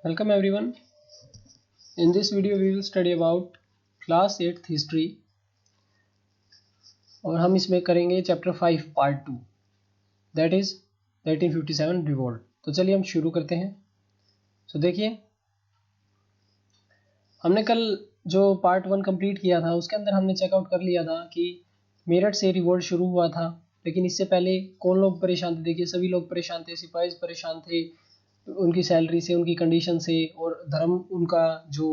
Welcome everyone. In this video we will study about class 8th history और हम इसमें करेंगे chapter 5 part 2 that is 1857 revolt. तो चलिए हम शुरू करते हैं। देखिए हमने कल जो पार्ट 1 कंप्लीट किया था उसके अंदर हमने चेकआउट कर लिया था कि मेरठ से रिवोल्ट शुरू हुआ था, लेकिन इससे पहले कौन लोग परेशान थे। देखिए सभी लोग परेशान थे, सिपाही परेशान थे उनकी सैलरी से, उनकी कंडीशन से, और धर्म उनका जो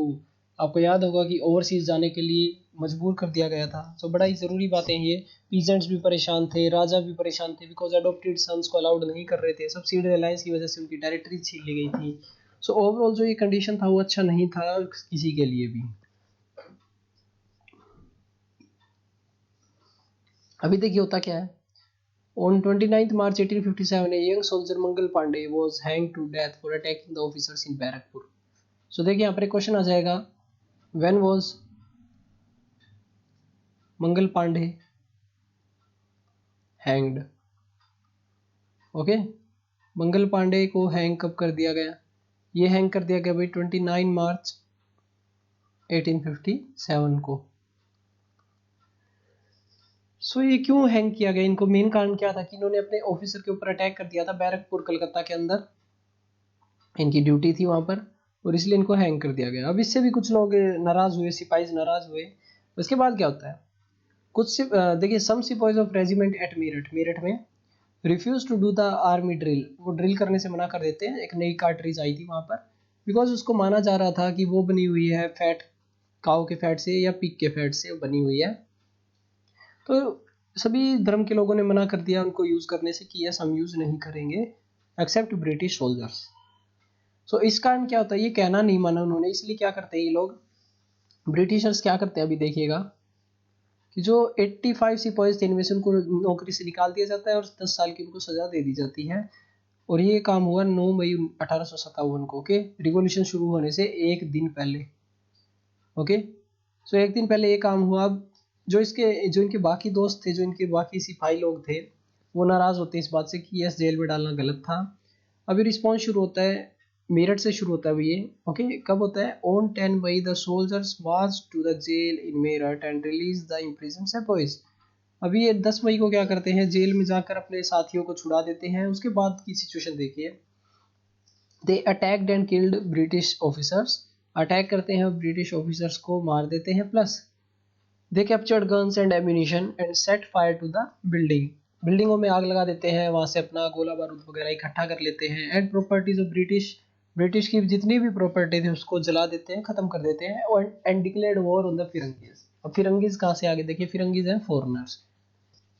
आपको याद होगा कि ओवरसीज जाने के लिए मजबूर कर दिया गया था। तो बड़ा ही ज़रूरी बातें हैं ये। पीजेंट्स भी परेशान थे, राजा भी परेशान थे, बिकॉज अडोप्टेड सन्स को अलाउड नहीं कर रहे थे। सब्सिडी अलायंस की वजह से उनकी टेरिटरी छीन ली गई थी। ओवरऑल जो ये कंडीशन था वो अच्छा नहीं था किसी के लिए भी। अभी देखिए होता क्या है। On 29th March 1857, a young soldier Mangal Pandey was hanged to death for attacking the officers in Barakpur. देखिए यहाँ पर क्वेश्चन आ जाएगा, when was Mangal Pandey hanged. Okay, Mangal Pandey को हैंग कब कर दिया गया? ये हैंग कर दिया गया भाई 29 मार्च 1857 को। ये क्यों हैंग किया गया? इनको मेन कारण क्या था कि इन्होंने अपने ऑफिसर के ऊपर अटैक कर दिया था बैरकपुर कलकत्ता के अंदर। इनकी ड्यूटी थी वहां पर और इसलिए इनको हैंग कर दिया गया। अब इससे भी कुछ लोग नाराज हुए, सिपाही नाराज हुए। उसके बाद क्या होता है, कुछ देखिए सम सिपाहीज ऑफ रेजिमेंट एट मेरठ में refuse to do the army drill. वो ड्रिल करने से मना कर देते हैं। एक नई कार्ट्रिज आई थी वहां पर, बिकॉज उसको माना जा रहा था कि वो बनी हुई है फैट, काऊ के फैट से या पिग के फैट से बनी हुई है। तो सभी धर्म के लोगों ने मना कर दिया उनको यूज करने से कि यस हम यूज नहीं करेंगे एक्सेप्ट ब्रिटिश सोल्जर्स। इस कारण क्या होता है, ये कहना नहीं माना उन्होंने, इसलिए क्या करते हैं ये लोग ब्रिटिशर्स क्या करते हैं अभी देखिएगा कि जो 85 सिपाही थे इनमें से उनको नौकरी से निकाल दिया जाता है और 10 साल की उनको सजा दे दी जाती है। और ये काम हुआ 9 मई 1857 को। ओके, रिवॉल्यूशन शुरू होने से एक दिन पहले। ओके, एक दिन पहले ये काम हुआ। अब जो इनके बाकी दोस्त थे, जो इनके बाकी सिपाही लोग थे, वो नाराज होते हैं इस बात से कि यस जेल में डालना गलत था। अभी रिस्पॉन्स शुरू होता है, मेरठ से शुरू होता है ये। ओके, कब होता है? On 10 May the soldiers march to the jail in Meerut and release the imprison sepoys. अभी ये 10 मई को क्या करते हैं, जेल में जाकर अपने साथियों को छुड़ा देते हैं। उसके बाद की सिचुएशन देखिए, they attacked and killed British officers. Attack करते हैं और ब्रिटिश ऑफिसर्स को मार देते हैं। Plus they captured guns and ammunition and set fire to the building. बिल्डिंगों में आग लगा देते हैं, वहां से अपना गोला बारूद वगैरह इकट्ठा कर लेते हैं। एंड प्रॉपर्टीज ऑफ ब्रिटिश की जितनी भी प्रॉपर्टी थी उसको जला देते हैं, खत्म कर देते हैं। और and declared war on the firangis. अब फिरंगीज कहाँ से आगे देखिए, फिरंगीज हैं फॉरेनर्स।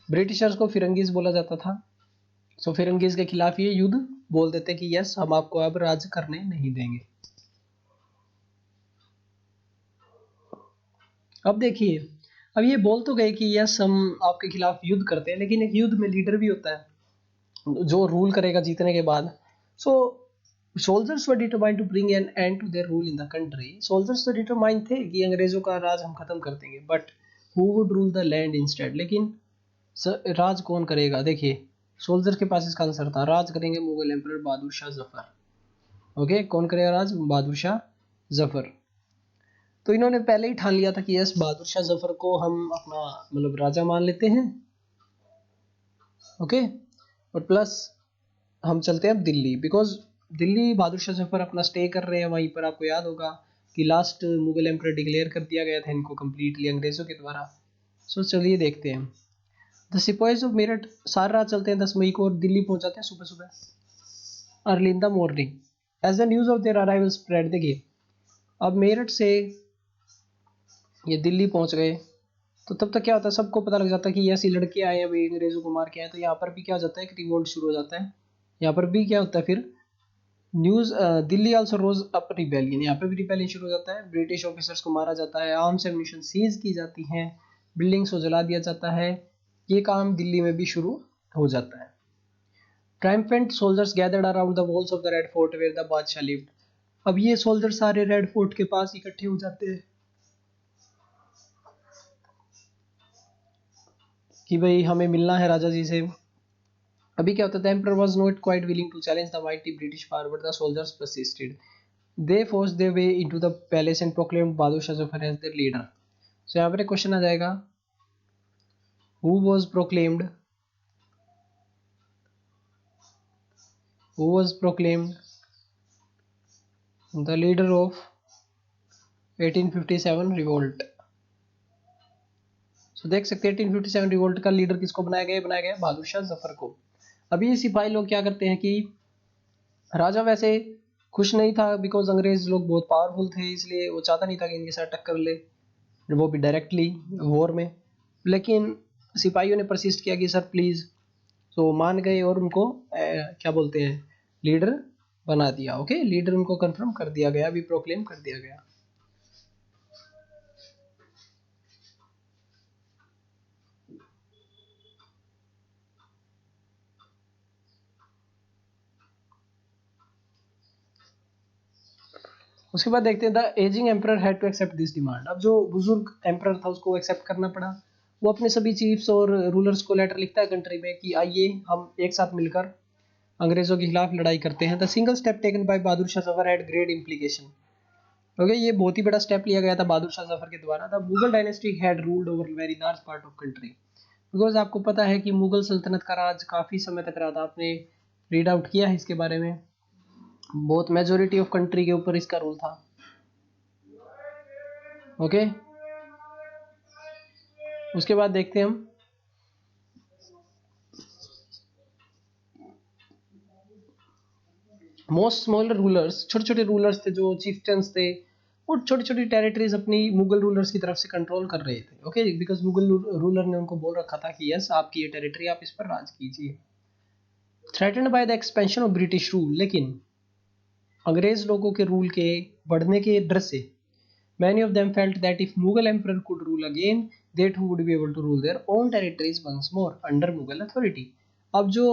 ब्रिटिशर्स को फिरंगीज बोला जाता था। फिरंगीज के खिलाफ ये युद्ध बोल देते कि यस हम आपको अब राज करने नहीं देंगे। अब देखिए, अब ये बोल तो गए कि यस हम आपके खिलाफ युद्ध करते हैं, लेकिन एक युद्ध में लीडर भी होता है जो रूल करेगा जीतने के बाद। Soldiers were determined to bring an end to their rule in the country. Soldiers तो डिटरमाइंड थे कि अंग्रेजों का राज हम खत्म कर देंगे, but who would rule the land instead. लेकिन राज कौन करेगा? देखिए सोल्जर के पास इसका आंसर था, राज करेंगे मुगल एम्परर बहादुर शाह जफर। ओके, कौन करेगा राज? बहादुर शाह जफर। तो इन्होंने पहले ही ठान लिया था कि यस बहादुर शाह जफर को हम अपना मतलब राजा मान लेते हैं। ओके, और प्लस हम चलते हैं अब दिल्ली, बिकॉज दिल्ली बहादुर शाह जफर अपना स्टे कर रहे हैं वहीं पर। आपको याद होगा कि लास्ट मुगल एम्परर डिक्लेयर कर दिया गया था इनको कंप्लीटली अंग्रेजों के द्वारा। चलिए देखते हैं। द सिपाहीज ऑफ मेरठ सारी रात चलते हैं 10 मई को और दिल्ली पहुंच जाते हैं सुबह सुबह early in the morning. As the news of their arrival spread. देखिए अब मेरठ से ये दिल्ली पहुंच गए तो तब तक क्या होता है, सबको पता लग जाता है कि ऐसी लड़के आए हैं भाई अंग्रेजों को मार के आए। तो यहाँ पर भी क्या हो जाता है, एक रिवोल्ट शुरू हो जाता है। यहाँ पर भी क्या होता है फिर news, Delhi also rose up rebellion. यहाँ पे भी रिबेलियन शुरू हो जाता है, ब्रिटिश ऑफिसर्स को मारा जाता है, आर्म्स एम्यूनिशन सीज की जाती हैं, बिल्डिंग्स को जला दिया जाता है। ये काम दिल्ली में भी शुरू हो जाता है। Triumphant soldiers gathered around the walls of the Red Fort where the बादशाह लिव्ड। अब ये सोल्जर सारे रेड फोर्ट के पास इकट्ठे हो जाते हैं कि भाई हमें मिलना है राजा जी से। अभी क्या होता है, emperor was not quite willing to challenge the mighty British power but the soldiers persisted. They force their way into the palace and proclaimed Bahadur Shah Zafar as their leader. So यहाँ पर एक क्वेश्चन आ जाएगा, who was proclaimed, the leader of 1857 revolt. So देख सकते हैं 1857 revolt का leader किसको बनाया गया बहादुर शाह जफर को। अभी ये सिपाही लोग क्या करते हैं कि राजा वैसे खुश नहीं था, बिकॉज अंग्रेज लोग बहुत पावरफुल थे, इसलिए वो चाहता नहीं था कि इनके साथ टक्कर ले, वो भी डायरेक्टली वॉर में। लेकिन सिपाहियों ने परसिस्ट किया कि सर प्लीज, तो मान गए और उनको क्या बोलते हैं, लीडर बना दिया। ओके, लीडर उनको कंफर्म कर दिया गया, अभी प्रोक्लेम कर दिया गया। उसके बाद देखते हैं the ageing emperor had to accept this demand. अब जो बुजुर्ग एम्परर था उसको एक्सेप्ट करना पड़ा। वो अपने सभी चीफ्स और रूलर्स को लेटर लिखता है कंट्री में कि आइए हम एक साथ मिलकर अंग्रेजों के खिलाफ लड़ाई करते हैं। The single step taken by Bahadur Shah Zafar had great implication. Okay, ये बहुत ही बड़ा स्टेप लिया गया था बहादुर शाह जफर के द्वारा। The Mughal dynasty had ruled over very large part of country. Because आपको पता है कि मुगल सल्तनत का राज काफी समय तक रहा था, आपने रीड आउट किया है इसके बारे में, बहुत मेजोरिटी ऑफ कंट्री के ऊपर इसका रूल था। ओके, उसके बाद देखते हैं हम मोस्ट स्मॉलर रूलर्स, छोटे छोटे रूलर्स थे जो चीफ्टन्स थे, और छोटी छोटी टेरिटरीज अपनी मुगल रूलर्स की तरफ से कंट्रोल कर रहे थे। ओके, बिकॉज मुगल रूलर ने उनको बोल रखा था कि यस आपकी ये टेरिटरी, आप इस पर राज कीजिए। Threatened by the expansion of British rule, लेकिन अंग्रेज लोगों के रूल के बढ़ने के डर से many of them felt that if Mughal emperor could rule again, they too would be able to rule their own territories once more under Mughal authority। अब जो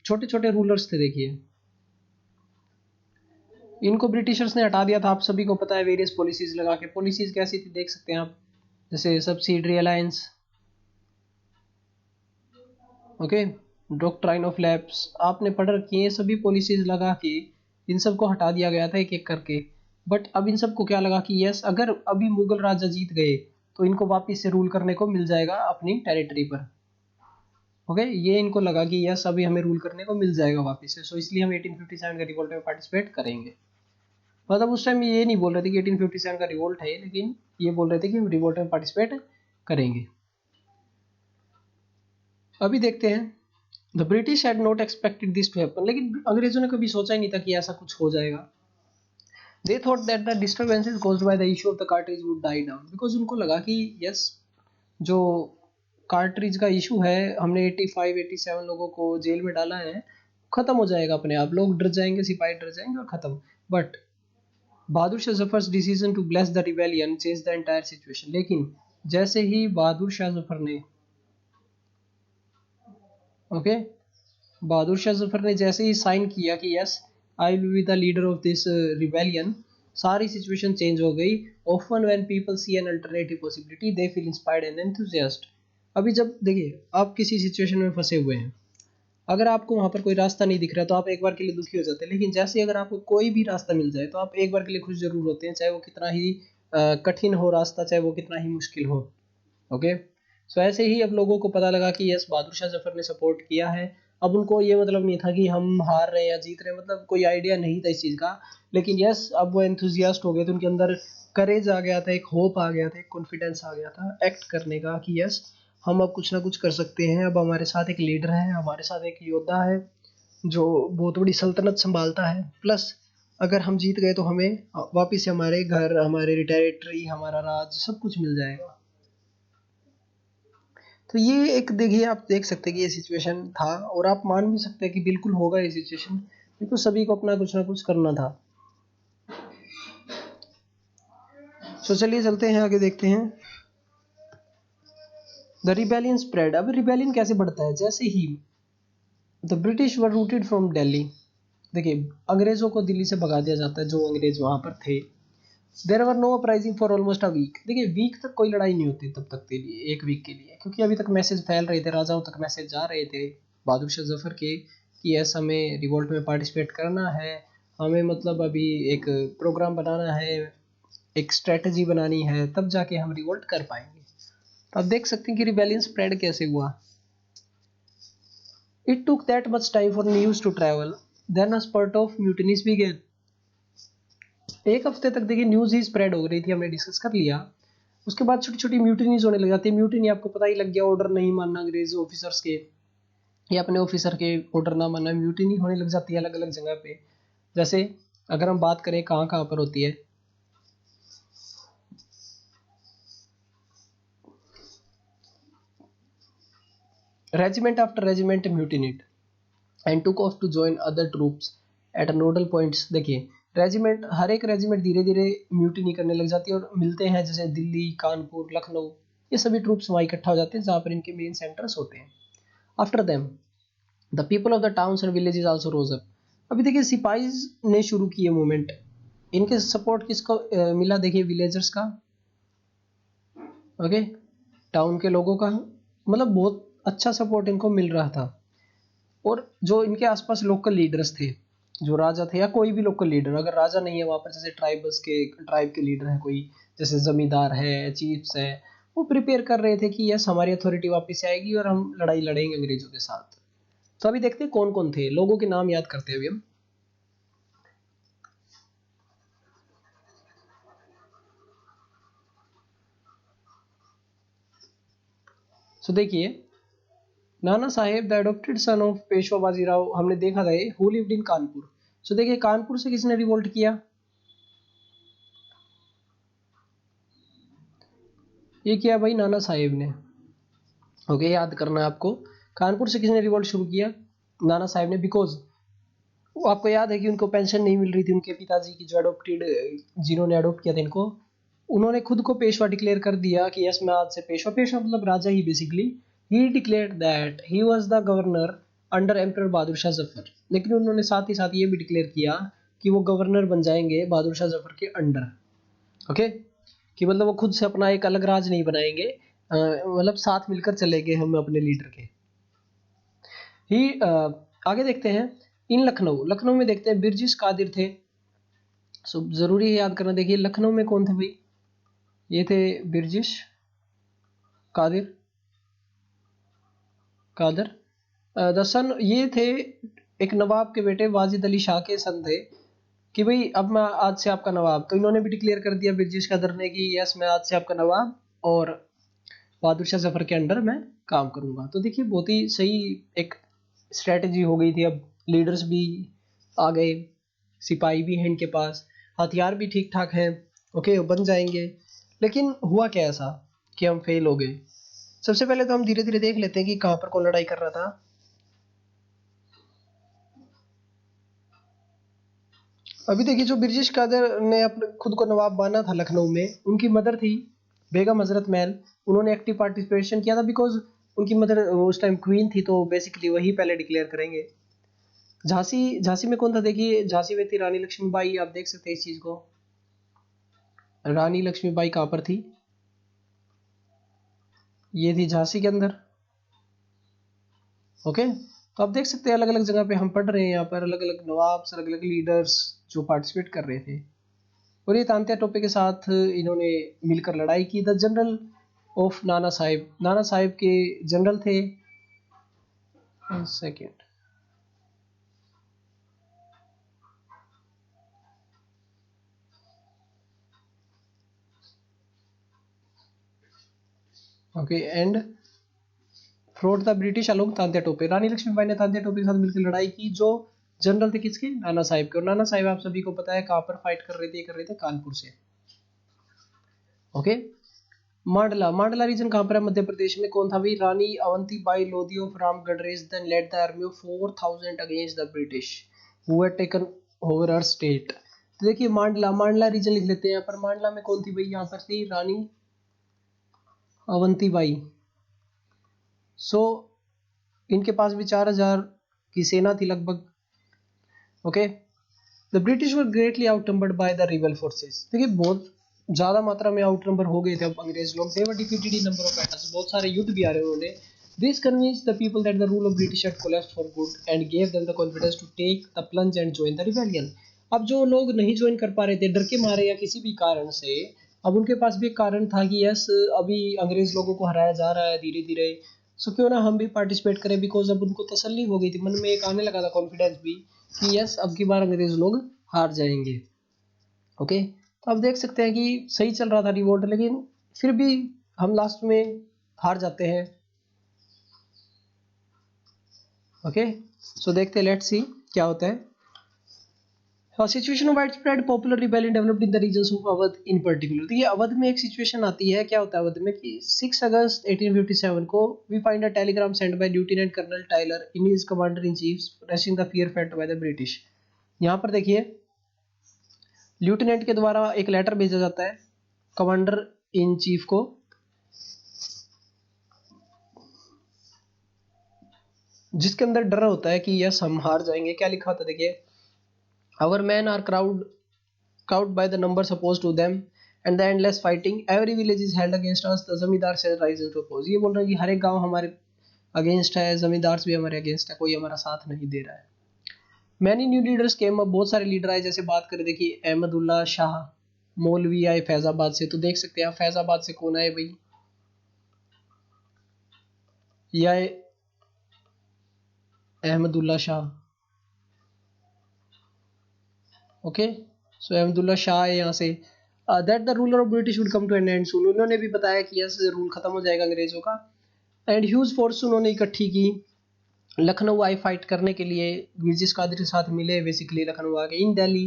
छोटे छोटे रूलर्स थे, देखिए इनको ब्रिटिशर्स ने हटा दिया था। आप सभी को पता है वेरियस पॉलिसीज लगा के। पॉलिसीज कैसी थी देख सकते हैं आप, जैसे subsidiary alliance, okay, doctrine of lapse, आपने पढ़ रखी है। सभी पॉलिसीज लगा के इन सबको हटा दिया गया था एक एक करके। बट अब इन सबको क्या लगा कि यस अगर अभी मुगल राजा जीत गए तो इनको वापस से रूल करने को मिल जाएगा अपनी टेरिटरी पर। ओके, ये इनको लगा कि यस अभी हमें रूल करने को मिल जाएगा वापस से, सो इसलिए हम 1857 का रिवोल्ट में पार्टिसिपेट करेंगे। मतलब उस टाइम ये नहीं बोल रहे थे कि 1857 का रिवोल्ट है, लेकिन ये बोल रहे थे कि हम रिवोल्ट में पार्टिसिपेट करेंगे। अभी देखते हैं the British had not expected this to happen, लेकिन अंग्रेजों ने कभी सोचा ही नहीं था कि ऐसा कुछ हो जाएगा। They thought that the disturbances caused by the issue of the cartridge would die down, because उनको लगा कि यस जो कार्ट्रिज का इशू है, हमने 85 87 लोगों को जेल में डाला है, खत्म हो जाएगा अपने आप, लोग डर जाएंगे, सिपाही डर जाएंगे और खत्म। But Bahadur Shah Zafar decision to bless the rebellion change the entire situation. लेकिन जैसे ही बहादुर शाह जफर ने, ओके, बहादुर शाह जफर ने जैसे ही साइन किया कि yes I will be the leader of this rebellion, सारी सिचुएशन चेंज हो गई। Often when people see an alternative possibility they feel inspired and enthusiast. अभी जब देखिए आप किसी सिचुएशन में फंसे हुए हैं, अगर आपको वहां पर कोई रास्ता नहीं दिख रहा तो आप एक बार के लिए दुखी हो जाते हैं, लेकिन जैसे अगर आपको कोई भी रास्ता मिल जाए तो आप एक बार के लिए खुश जरूर होते हैं, चाहे वो कितना ही कठिन हो रास्ता, चाहे वो कितना ही मुश्किल हो। ओके, सो ऐसे ही अब लोगों को पता लगा कि यस बहादुर शाह जफर ने सपोर्ट किया है। अब उनको ये मतलब नहीं था कि हम हार रहे हैं या जीत रहे हैं, मतलब कोई आइडिया नहीं था इस चीज़ का। लेकिन यस अब वो एंथुजियास्ट हो गए थे, उनके अंदर करेज आ गया था, एक होप आ गया था, एक कॉन्फिडेंस आ गया था एक्ट करने का कि यस हम अब कुछ ना कुछ कर सकते हैं। अब हमारे साथ एक लीडर है, हमारे साथ एक योद्धा है जो बहुत बड़ी सल्तनत संभालता है, प्लस अगर हम जीत गए तो हमें वापिस से हमारे घर, हमारे टेरिटरी, हमारा राज, सब कुछ मिल जाएगा। तो ये एक देखिए आप देख सकते हैं कि ये सिचुएशन था, और आप मान भी सकते हैं कि बिल्कुल होगा ये सिचुएशन, बिल्कुल सभी को अपना कुछ ना कुछ करना था। तो चलिए चलते हैं आगे, देखते हैं द रिबेलियन स्प्रेड। अब रिबेलियन कैसे बढ़ता है, जैसे ही the British were routed from Delhi, देखिए अंग्रेजों को दिल्ली से भगा दिया जाता है, जो अंग्रेज वहां पर थे। There were no uprising for almost a week, देखिए वीक तक कोई लड़ाई नहीं होती तब तक के लिए, एक वीक के लिए, क्योंकि अभी तक मैसेज फैल रहे थे, राजाओं तक मैसेज जा रहे थे बहादुर शाह जफर के कि ऐसा हमें रिवोल्ट में पार्टिसिपेट करना है, हमें मतलब अभी एक प्रोग्राम बनाना है, एक स्ट्रेटजी बनानी है, तब जाके हम रिवोल्ट कर पाएंगे। तो आप देख सकते हैं कि रिबेलियन स्प्रेड कैसे हुआ। It took that much time for news to travel, then a spurt of mutinies began. एक हफ्ते तक देखिए न्यूज ही स्प्रेड हो रही थी, हमने डिस्कस कर लिया। उसके बाद छोटी छोटी म्यूटिनीज होने लग जाती है। म्यूटिनी आपको पता ही लग गया, ऑर्डर नहीं मानना अंग्रेज ऑफिसर्स के, या अपने ऑफिसर के ऑर्डर ना मानना, म्यूटिनी होने लग जाती है अलग अलग जगह पे। जैसे अगर हम बात करें कहाँ कहाँ पर होती है, regiment after regiment mutinied and took off to join other troops at nodal points. देखिए रेजिमेंट, हर एक रेजिमेंट धीरे धीरे म्यूटिनी करने लग जाती है और मिलते हैं, जैसे दिल्ली, कानपुर, लखनऊ, ये सभी ट्रूप्स वहाँ इकट्ठा हो जाते हैं जहाँ पर इनके मेन सेंटर्स होते हैं। After them the people of the towns and villages also rose up. अभी देखिए सिपाहीज ने शुरू किए मूवमेंट, इनके सपोर्ट किसको मिला, देखिए विलेजर्स का, ओके, टाउन के लोगों का, मतलब बहुत अच्छा सपोर्ट इनको मिल रहा था। और जो इनके आसपास लोकल लीडर्स थे, जो राजा थे या कोई भी लोकल लीडर, अगर राजा नहीं है वहाँ पर, जैसे ट्राइब के लीडर है कोई, जैसे जमींदार है, चीफ्स है, वो प्रिपेयर कर रहे थे कि यस हमारी अथॉरिटी वापस आएगी और हम लड़ाई लड़ेंगे अंग्रेजों के साथ। तो अभी देखते हैं कौन कौन थे, लोगों के नाम याद करते हैं अभी हम। सो देखिए Nana Saheb the adopted son of Peshwa Bajirao, हमने देखा था ये, who lived in Kanpur. So देखिए कानपुर से किसने रिवोल्ट किया, ये किया भाई नाना साहेब ने। ओके, याद करना है आपको, कानपुर से किसने रिवोल्ट शुरू किया, नाना साहेब ने। बिकॉज आपको याद है कि उनको पेंशन नहीं मिल रही थी, उनके पिताजी की जो अडोप्टेड, जिन्होंने अडोप्ट किया था इनको, उन्होंने खुद को पेशवा डिक्लेयर कर दिया कि यस मैं आज से पेशवा, पेशवा मतलब राजा ही basically. He declared that he was the governor under emperor Bahadur Shah Zafar. लेकिन उन्होंने साथ ही साथ ये भी डिक्लेयर किया कि वो गवर्नर बन जाएंगे बहादुर शाह जफर के अंडर। ओके, कि मतलब वो खुद से अपना एक अलग राज नहीं बनाएंगे, मतलब साथ मिलकर चलेंगे हम अपने लीडर के ही। आगे देखते हैं, इन लखनऊ, लखनऊ में देखते हैं बिरजिस कादिर थे। सो जरूरी है याद करना। देखिए लखनऊ में कौन थे भाई, ये थे बिरजिश कादिर, कादर द सन, ये थे एक नवाब के बेटे, वाजिद अली शाह के सन थे, कि भाई अब मैं आज से आपका नवाब। तो इन्होंने भी डिक्लेयर कर दिया बिरजिश कादर ने कि यस मैं आज से आपका नवाब और बहादुर शाह जफर के अंडर मैं काम करूंगा। तो देखिए बहुत ही सही एक स्ट्रेटजी हो गई थी। अब लीडर्स भी आ गए, सिपाही भी हैं इनके पास, हथियार भी ठीक ठाक है, ओके बन जाएंगे। लेकिन हुआ क्या ऐसा कि हम फेल हो गए। सबसे पहले तो हम धीरे धीरे देख लेते हैं कि कहाँ पर कौन लड़ाई कर रहा था। अभी देखिए जो ब्रिटिश कादर ने अपने खुद को नवाब माना था लखनऊ में, उनकी मदर थी बेगम हजरत महल, उन्होंने एक्टिव पार्टिसिपेशन किया था। बिकॉज उनकी मदर उस टाइम क्वीन थी, तो बेसिकली वही पहले डिक्लेयर करेंगे। झांसी, झांसी में कौन था, देखिए झांसी में थी रानी लक्ष्मीबाई। आप देख सकते हैं इस चीज को, रानी लक्ष्मीबाई कहाँ पर थी, ये थी झांसी के अंदर। ओके, तो आप देख सकते हैं अलग अलग जगह पे हम पढ़ रहे हैं, यहाँ पर अलग अलग नवाब, अलग अलग लीडर्स जो पार्टिसिपेट कर रहे थे। और ये तांत्या टोपे के साथ इन्होंने मिलकर लड़ाई की। The general of Nana Sahib, Nana Sahib के जनरल थे। Second, okay, and fought the British along Tantya Tope, Rani Lakshmibai ने तांत्या टोपे के साथ मिलकर लड़ाई की, जो जनरल थे किसके, नाना साहिब के। और नाना साहिब आप सभी को पता है कहाँ पर फाइट कर रहे थे, कर रहे थे कानपुर से। ओके, मांडला, मांडला रीजन कहाँ पर है, मध्य प्रदेश में। कौन था भाई, Rani Avanti Bai Lodhi of Ramgarh then led the army of 4000 against the British who had taken over her state. तो देखिए मांडला, मांडला रीजन लिख लेते हैं यहाँ पर। मांडला में कौन थी भाई, यहाँ पर थी रानी अवंती बाई। सो इनके पास भी 4000 की सेना थी लगभग। Okay, the British were greatly outnumbered by the rebel forces. देखिए बहुत ज्यादा मात्रा में आउट नंबर हो गए थे अब अंग्रेज लोग। They were defeated in number of battles, बहुत सारे युद्ध भी आ रहे उन्होंने। This convinced the people that the rule of British had collapsed for good and gave them the confidence to take the plunge and join the rebellion। अब जो लोग नहीं ज्वाइन कर पा रहे थे डर के मारे या किसी भी कारण से, अब उनके पास भी एक कारण था कि यस अभी अंग्रेज लोगों को हराया जा रहा है धीरे धीरे, सो क्यों ना हम भी पार्टिसिपेट करें, बिकॉज अब उनको तसल्ली हो गई थी, मन में एक आने लगा था कॉन्फिडेंस भी कि यस अब की बार अंग्रेज लोग हार जाएंगे। ओके, तो अब देख सकते हैं कि सही चल रहा था रिवोल्ट, लेकिन फिर भी हम लास्ट में हार जाते हैं। ओके, सो देखते हैं, लेट्स सी क्या होता है। Situation of widespread popular rebellion developed in the regions of Awadh in particular. तो ये अवध में एक सिचुएशन आती है, क्या होता है अवध में कि 6 अगस्त 1857 को we find a telegram send by lieutenant colonel Tyler in his commander in chief expressing the fear felt by the British. यहाँ पर देखिए लेफ्टिनेंट के द्वारा एक लेटर भेजा जाता है कमांडर इन चीफ को, जिसके अंदर डर होता है कि यस हम हार जाएंगे। क्या लिखा होता है देखिए, our men are cowed by the numbers opposed to them and the endless fighting, every village is held against us, the जमींदार से rise to oppose। ये बोल रहा है कि हर एक गांव हमारे अगेंस्ट है, जमींदार भी हमारे अगेंस्ट है, कोई हमारा साथ नहीं दे रहा है। Many new leaders came up, बहुत सारे लीडर आए, जैसे बात करें देखिए अहमदुल्ला शाह मौलवी आए फैजाबाद से, तो देख सकते हैं फैजाबाद से कौन आए भाई, ये आए अहमदुल्ला शाह। ओके, सो अहमदुल्ला शाह है यहाँ से। That the ruler of British would come to an end soon, उन्होंने भी बताया कि यस रूल खत्म हो जाएगा अंग्रेजों का। एंड ह्यूज फोर्स उन्होंने इकट्ठी की, लखनऊ आए फाइट करने के लिए, गिरजिस कादरी के साथ मिले, बेसिकली लखनऊ आ गए। इन दिल्ली,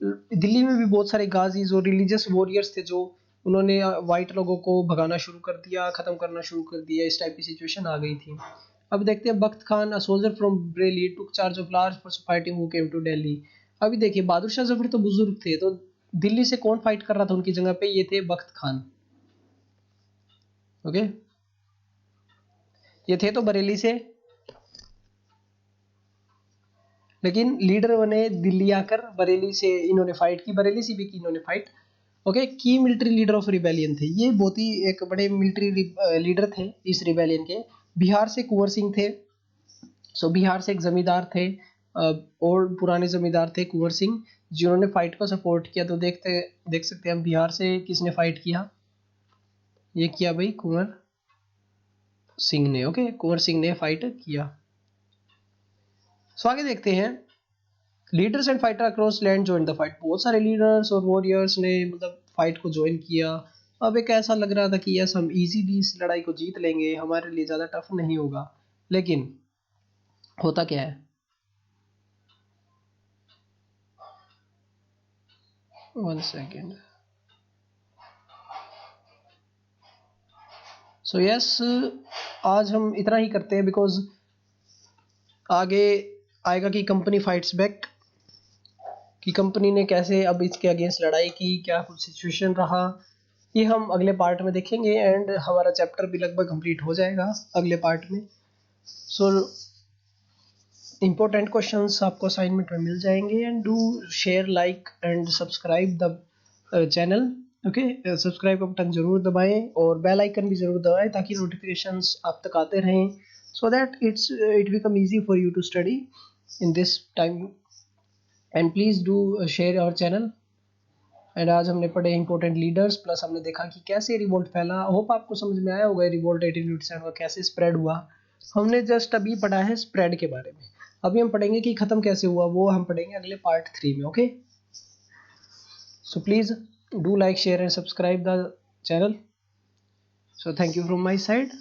दिल्ली में भी बहुत सारे गाजीज और रिलीजियस वॉरियर्स थे जो उन्होंने वाइट लोगों को भगाना शुरू कर दिया, खत्म करना शुरू कर दिया, इस टाइप की सिचुएशन आ गई थी। अब देखते हैं Bakht Khan a soldier from Bareilly took charge of large force fighting who came to Delhi. अभी देखिए बहादुर शाह जफर तो बुजुर्ग थे, तो दिल्ली से कौन फाइट कर रहा था उनकी जगह पे, ये थे बख्त खान। ओके, ये थे तो बरेली से, लेकिन लीडर बने दिल्ली आकर, बरेली से इन्होंने फाइट की, बरेली से भी की इन्होंने फाइट। ओके, की मिलिट्री लीडर ऑफ रिबेलियन थे, ये बहुत ही एक बड़े मिलिट्री लीडर थे इस रिबेलियन के। बिहार से कुंवर सिंह थे, सो बिहार से एक जमींदार थे, और पुराने जमींदार थे कुंवर सिंह, जिन्होंने फाइट को सपोर्ट किया। तो देख सकते हैं हम बिहार से किसने फाइट किया, ये किया भाई कुंवर सिंह ने। ओके, कुंवर सिंह ने फाइट किया। सो आगे देखते हैं, leaders and fighter across land join the fight, बहुत सारे लीडर्स और वॉरियर्स ने मतलब फाइट को ज्वाइन किया। अब एक ऐसा लग रहा था कि यस हम इजीली इस लड़ाई को जीत लेंगे, हमारे लिए ज़्यादा टफ नहीं होगा, लेकिन होता क्या है, वन सेकेंड। सो यस आज हम इतना ही करते हैं, बिकॉज आगे आएगा कि कंपनी फाइट्स बैक, कि कंपनी ने कैसे अब इसके अगेंस्ट लड़ाई की, क्या कुछ सिचुएशन रहा, ये हम अगले पार्ट में देखेंगे। एंड हमारा चैप्टर भी लगभग कंप्लीट हो जाएगा अगले पार्ट में। सो इंपॉर्टेंट क्वेश्चंस आपको असाइनमेंट में मिल जाएंगे। And do share like and subscribe the channel. Okay, subscribe का बटन जरूर दबाएं और बेल आइकन भी जरूर दबाएं ताकि नोटिफिकेशंस आप तक आते रहें, so that it become easy for you to study in this time. And please do share our channel. एंड आज हमने पढ़े इंपॉर्टेंट लीडर्स, प्लस हमने देखा कि कैसे रिवोल्ट फैला। होप आपको समझ में आया होगा रिवोल्ट 1857 का कैसे स्प्रेड हुआ। हमने जस्ट अभी पढ़ा है स्प्रेड के बारे में, अभी हम पढ़ेंगे कि ख़त्म कैसे हुआ, वो हम पढ़ेंगे अगले पार्ट 3 में। Okay, so please do like share and subscribe the channel. So thank you from my side.